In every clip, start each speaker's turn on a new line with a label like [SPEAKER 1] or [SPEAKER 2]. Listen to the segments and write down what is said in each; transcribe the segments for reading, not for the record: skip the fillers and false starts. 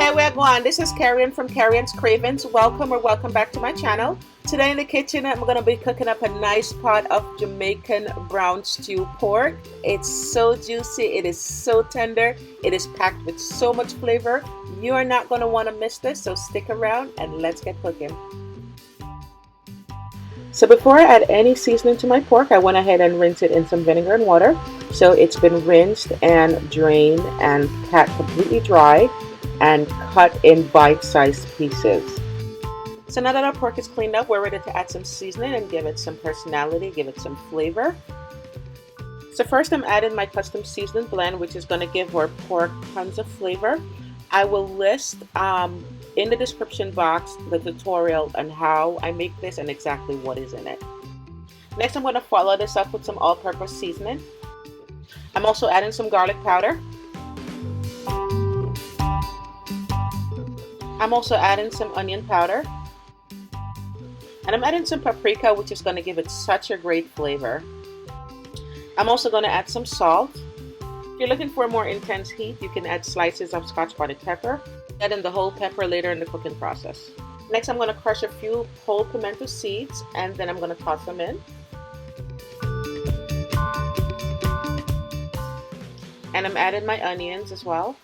[SPEAKER 1] Hey, where going? This is Kerri-Ann from Kerri-Ann's Cravings. Welcome or welcome back to my channel. Today in the kitchen, I'm going to be cooking up a nice pot of Jamaican Brown Stew Pork. It's so juicy. It is so tender. It is packed with so much flavor. You are not going to want to miss this, so stick around and let's get cooking. So before I add any seasoning to my pork, I went ahead and rinsed it in some vinegar and water. So it's been rinsed and drained and pat completely dry and cut in bite-sized pieces. So now that our pork is cleaned up, we're ready to add some seasoning and give it some personality, give it some flavor. So first I'm adding my custom seasoning blend, which is going to give our pork tons of flavor. I will list in the description box the tutorial on how I make this and exactly what is in it. Next I'm going to follow this up with some all-purpose seasoning. I'm also adding some garlic powder. I'm also adding some onion powder. And I'm adding some paprika, which is going to give it such a great flavor. I'm also going to add some salt. If you're looking for a more intense heat, you can add slices of scotch bonnet pepper. Add in the whole pepper later in the cooking process. Next, I'm going to crush a few whole pimento seeds and then I'm going to toss them in. And I'm adding my onions as well.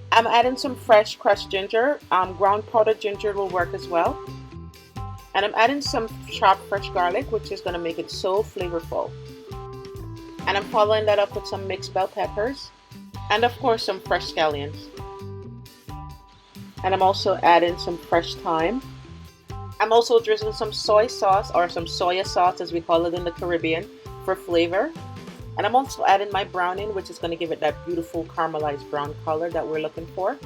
[SPEAKER 1] I'm adding some fresh crushed ginger. Ground powdered ginger will work as well. And I'm adding some chopped fresh garlic, which is going to make it so flavorful. And I'm following that up with some mixed bell peppers. And of course some fresh scallions. And I'm also adding some fresh thyme. I'm also drizzling some soy sauce, or some soya sauce as we call it in the Caribbean, for flavor. And I'm also adding my browning, which is going to give it that beautiful caramelized brown color that we're looking for.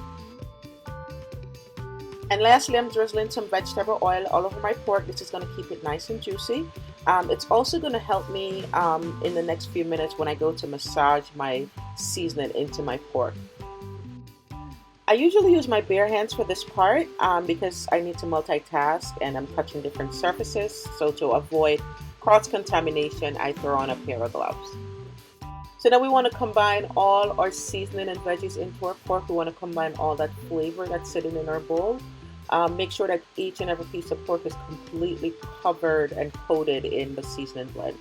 [SPEAKER 1] And lastly, I'm drizzling some vegetable oil all over my pork. This is going to keep it nice and juicy. It's also going to help me in the next few minutes when I go to massage my seasoning into my pork. I usually use my bare hands for this part because I need to multitask and I'm touching different surfaces. So to avoid cross-contamination, I throw on a pair of gloves. So now we want to combine all our seasoning and veggies into our pork. We want to combine all that flavor that's sitting in our bowl. Make sure that each and every piece of pork is completely covered and coated in the seasoning blend.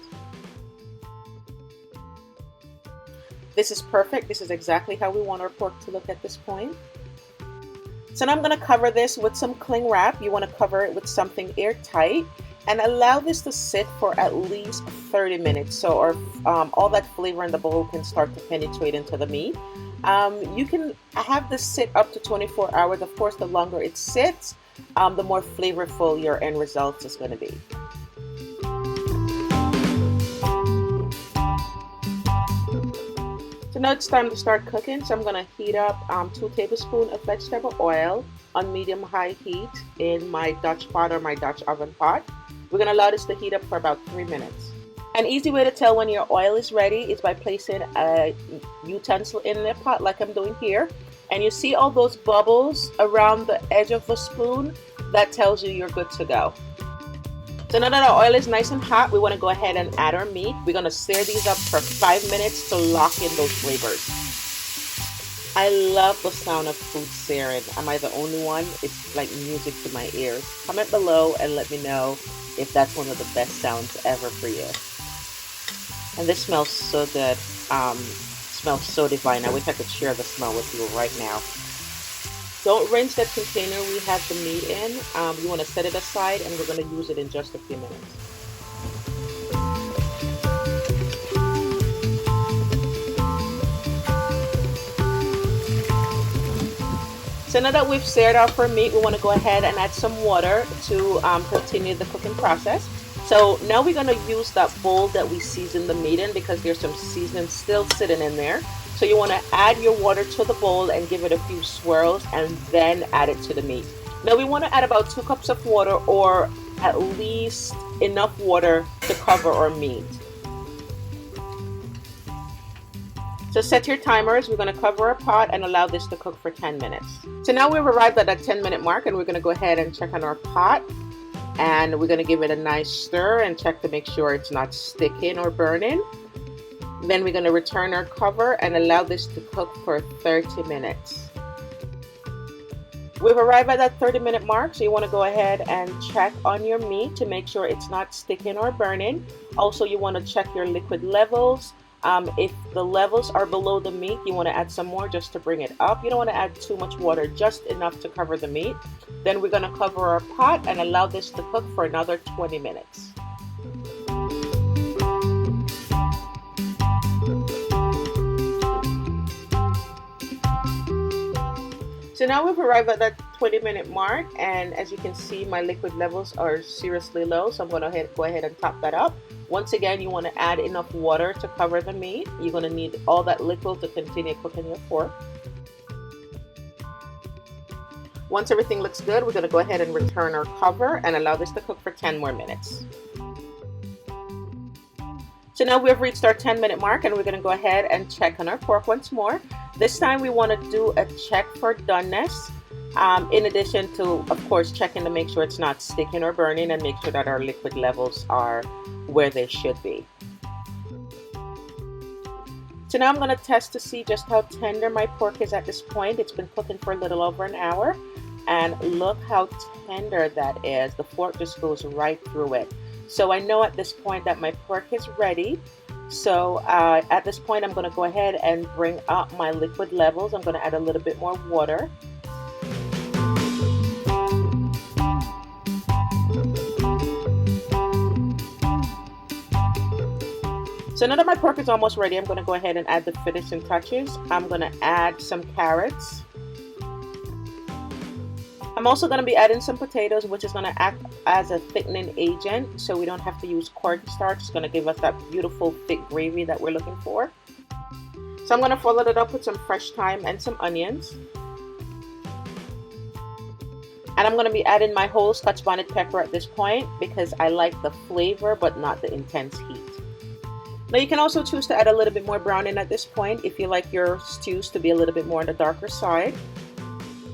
[SPEAKER 1] This is perfect. This is exactly how we want our pork to look at this point. So now I'm going to cover this with some cling wrap. You want to cover it with something airtight and allow this to sit for at least 30 minutes so all that flavor in the bowl can start to penetrate into the meat. You can have this sit up to 24 hours. Of course, the longer it sits, the more flavorful your end result is going to be. So now it's time to start cooking. So I'm going to heat up 2 tablespoons of vegetable oil on medium-high heat in my Dutch pot or my Dutch oven pot. We're going to allow this to heat up for about 3 minutes. An easy way to tell when your oil is ready is by placing a utensil in the pot like I'm doing here. And you see all those bubbles around the edge of the spoon? That tells you you're good to go. So now that our oil is nice and hot, we want to go ahead and add our meat. We're going to stir these up for 5 minutes to lock in those flavors. I love the sound of food searing. Am I the only one? It's like music to my ears. Comment below and let me know if that's one of the best sounds ever for you. And this smells so good. Smells so divine. I wish I could share the smell with you right now. Don't rinse that container we have the meat in. You want to set it aside and we're going to use it in just a few minutes. So now that we've seared off our meat, we want to go ahead and add some water to continue the cooking process. So now we're going to use that bowl that we seasoned the meat in because there's some seasoning still sitting in there. So you want to add your water to the bowl and give it a few swirls and then add it to the meat. Now we want to add about 2 cups of water or at least enough water to cover our meat. So set your timers. We're going to cover our pot and allow this to cook for 10 minutes. So now we've arrived at that 10-minute mark and we're going to go ahead and check on our pot. And we're going to give it a nice stir and check to make sure it's not sticking or burning. Then we're going to return our cover and allow this to cook for 30 minutes. We've arrived at that 30-minute mark, so you want to go ahead and check on your meat to make sure it's not sticking or burning. Also, you want to check your liquid levels. If the levels are below the meat, you want to add some more just to bring it up. You don't want to add too much water, just enough to cover the meat. Then we're going to cover our pot and allow this to cook for another 20 minutes. So now we've arrived at that 20-minute mark, and as you can see, my liquid levels are seriously low, so I'm going to go ahead and top that up. Once again, you want to add enough water to cover the meat. You're going to need all that liquid to continue cooking your pork. Once everything looks good, we're going to go ahead and return our cover and allow this to cook for 10 more minutes. So now we've reached our 10-minute mark, and we're going to go ahead and check on our pork once more. This time we want to do a check for doneness, in addition to, of course, checking to make sure it's not sticking or burning and make sure that our liquid levels are where they should be. So now I'm going to test to see just how tender my pork is at this point. It's been cooking for a little over an hour, and look how tender that is. The fork just goes right through it. So I know at this point that my pork is ready. So at this point, I'm going to go ahead and bring up my liquid levels. I'm going to add a little bit more water. So now that my pork is almost ready, I'm going to go ahead and add the finishing touches. I'm going to add some carrots. I'm also going to be adding some potatoes, which is going to act as a thickening agent, so we don't have to use cornstarch. It's going to give us that beautiful thick gravy that we're looking for. So I'm going to follow it up with some fresh thyme and some onions. And I'm going to be adding my whole Scotch bonnet pepper at this point because I like the flavor but not the intense heat. Now you can also choose to add a little bit more browning at this point if you like your stews to be a little bit more on the darker side.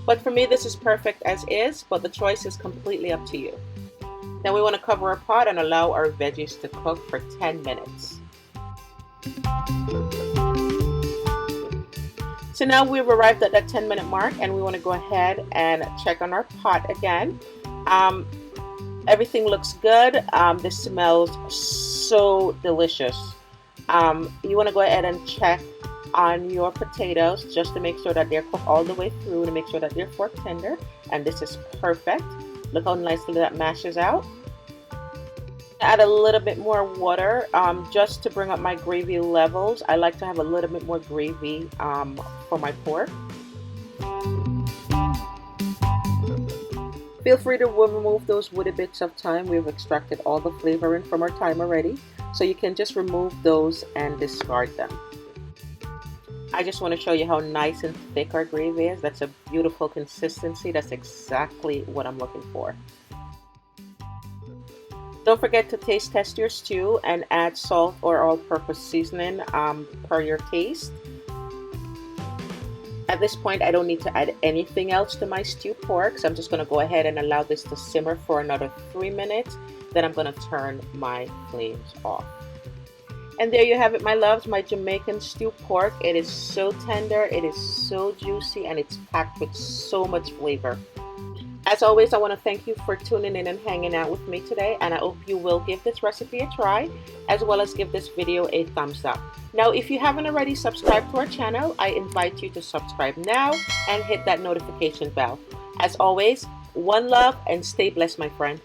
[SPEAKER 1] But for me, this is perfect as is, but the choice is completely up to you. Then we want to cover our pot and allow our veggies to cook for 10 minutes. So now we've arrived at that 10-minute mark, and we want to go ahead and check on our pot again. Everything looks good. This smells so delicious. You want to go ahead and check on your potatoes just to make sure that they're cooked all the way through, to make sure that they're fork tender, and this is perfect. Look how nicely that mashes out. Add a little bit more water just to bring up my gravy levels. I like to have a little bit more gravy for my pork. Feel free to remove those woody bits of thyme. We've extracted all the flavoring from our thyme already, so you can just remove those and discard them. I just want to show you how nice and thick our gravy is. That's a beautiful consistency. That's exactly what I'm looking for. Don't forget to taste test your stew and add salt or all-purpose seasoning per your taste. At this point, I don't need to add anything else to my stew pork, so I'm just going to go ahead and allow this to simmer for another 3 minutes. Then I'm going to turn my flames off. And there you have it, my loves, my Jamaican stew pork. It is so tender, it is so juicy, and it's packed with so much flavor. As always, I want to thank you for tuning in and hanging out with me today, and I hope you will give this recipe a try, as well as give this video a thumbs up. Now, if you haven't already subscribed to our channel, I invite you to subscribe now and hit that notification bell. As always, one love and stay blessed, my friend.